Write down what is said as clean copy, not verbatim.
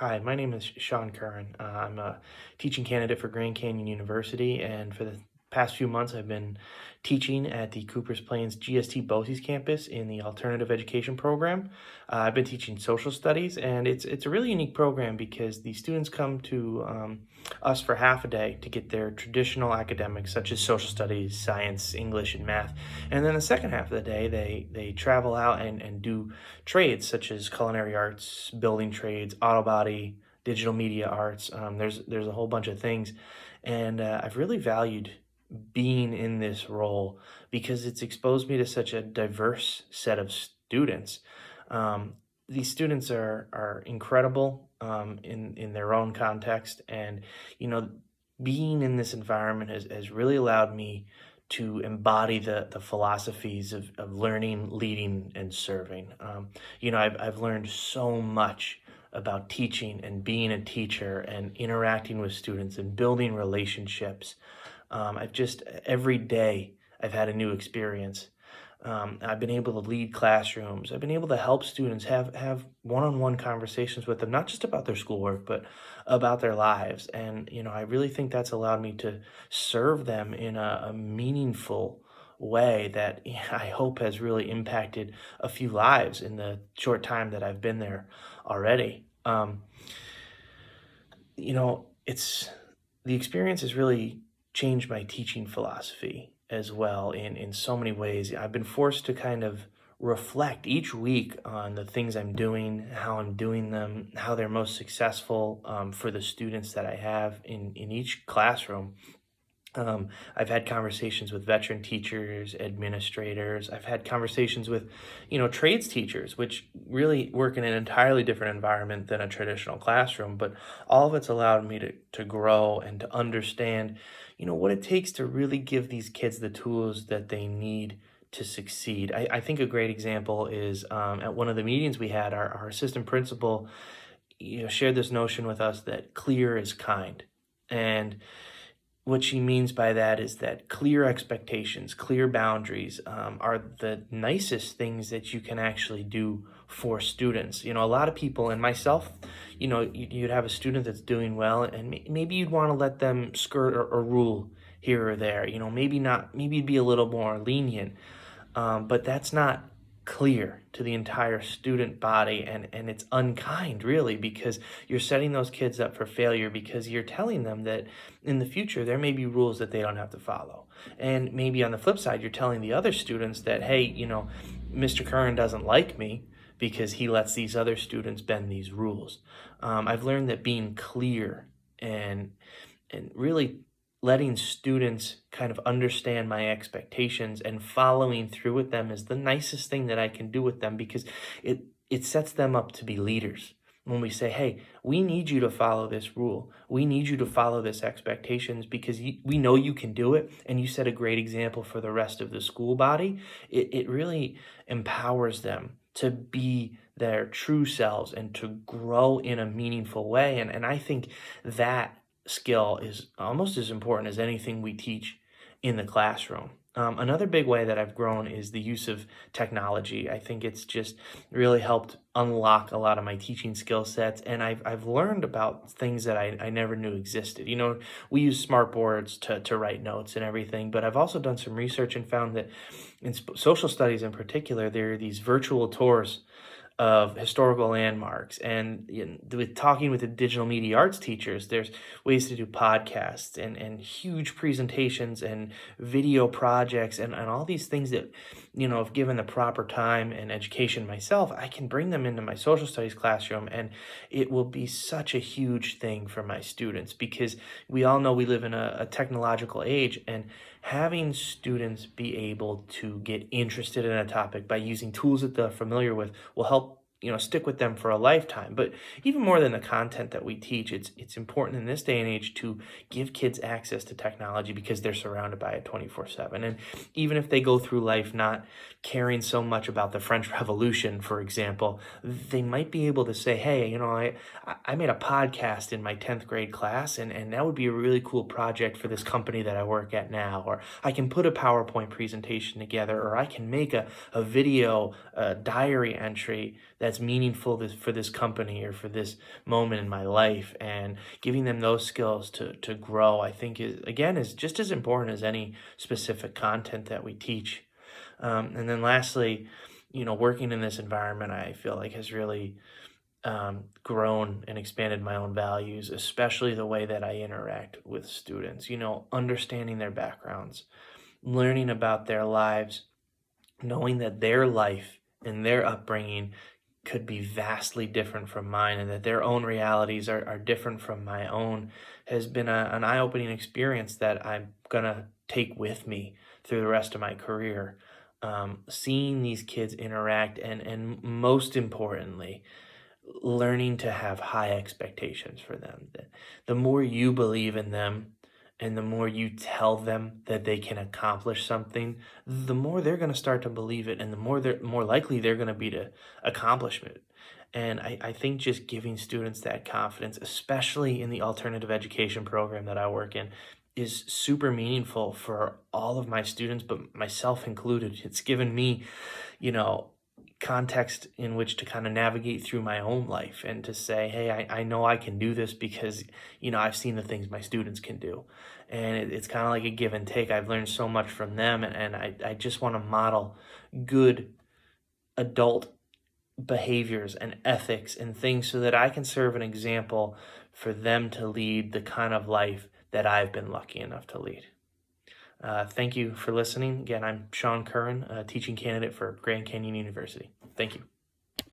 Hi, my name is Sean Curran. I'm a teaching candidate for Grand Canyon University, and for the past few months, I've been teaching at the Coopers Plains GST BOCES campus in the alternative education program. I've been teaching social studies, and it's a really unique program because the students come to us for half a day to get their traditional academics, such as social studies, science, English, and math, and then the second half of the day, they travel out and do trades such as culinary arts, building trades, auto body, digital media arts. There's a whole bunch of things, and I've really valued being in this role because it's exposed me to such a diverse set of students. Um, these students are incredible in their own context, and you know, being in this environment has really allowed me to embody the philosophies of learning, leading, and serving. I've learned so much about teaching and being a teacher and interacting with students and building relationships. I've just every day I've had a new experience. I've been able to lead classrooms. I've been able to help students have one-on-one conversations with them, not just about their schoolwork, but about their lives. And I really think that's allowed me to serve them in a meaningful way that I hope has really impacted a few lives in the short time that I've been there already. It's the experience has really changed my teaching philosophy as well in so many ways. I've been forced to kind of reflect each week on the things I'm doing, how I'm doing them, how they're most successful for the students that I have in each classroom. I've had conversations with veteran teachers, administrators. I've had conversations with, trades teachers, which really work in an entirely different environment than a traditional classroom. But all of it's allowed me to grow and to understand, what it takes to really give these kids the tools that they need to succeed. I think a great example is at one of the meetings we had, our assistant principal, shared this notion with us that clear is kind. And what she means by that is that clear expectations, clear boundaries are the nicest things that you can actually do for students. A lot of people, and myself, you'd have a student that's doing well, and maybe you'd want to let them skirt or rule here or there. Maybe not, maybe you'd be a little more lenient, but that's not clear to the entire student body, and it's unkind really because you're setting those kids up for failure because you're telling them that in the future there may be rules that they don't have to follow, and maybe on the flip side you're telling the other students that, hey, Mr. Curran doesn't like me because he lets these other students bend these rules. I've learned that being clear and really letting students kind of understand my expectations and following through with them is the nicest thing that I can do with them because it sets them up to be leaders. When we say, hey, we need you to follow this rule. We need you to follow this expectations because we know you can do it and you set a great example for the rest of the school body. It really empowers them to be their true selves and to grow in a meaningful way. And I think that skill is almost as important as anything we teach in the classroom. Another big way that I've grown is the use of technology. I think it's just really helped unlock a lot of my teaching skill sets, and I've learned about things that I never knew existed. We use smart boards to write notes and everything, but I've also done some research and found that in social studies in particular, there are these virtual tours of historical landmarks. And with talking with the digital media arts teachers, there's ways to do podcasts and huge presentations and video projects and all these things that, if given the proper time and education myself, I can bring them into my social studies classroom, and it will be such a huge thing for my students because we all know we live in a technological age, and having students be able to get interested in a topic by using tools that they're familiar with will help stick with them for a lifetime. But even more than the content that we teach, it's important in this day and age to give kids access to technology because they're surrounded by it 24/7. And even if they go through life not caring so much about the French Revolution, for example, they might be able to say, hey, I made a podcast in my 10th grade class, and that would be a really cool project for this company that I work at now. Or I can put a PowerPoint presentation together, or I can make a video diary entry that's meaningful for this company or for this moment in my life, and giving them those skills to grow, I think is just as important as any specific content that we teach. And then lastly, working in this environment, I feel like has really grown and expanded my own values, especially the way that I interact with students, understanding their backgrounds, learning about their lives, knowing that their life and their upbringing could be vastly different from mine and that their own realities are different from my own has been an eye-opening experience that I'm going to take with me through the rest of my career. Seeing these kids interact and most importantly, learning to have high expectations for them. The more you believe in them and the more you tell them that they can accomplish something, the more they're going to start to believe it, and the more likely they're going to be to accomplish it. And I think just giving students that confidence, especially in the alternative education program that I work in, is super meaningful for all of my students, but myself included. It's given me, you know, context in which to kind of navigate through my own life and to say, hey, I know I can do this because, I've seen the things my students can do. And it's kind of like a give and take. I've learned so much from them, and I just want to model good adult behaviors and ethics and things so that I can serve an example for them to lead the kind of life that I've been lucky enough to lead. Thank you for listening. Again, I'm Sean Curran, a teaching candidate for Grand Canyon University. Thank you.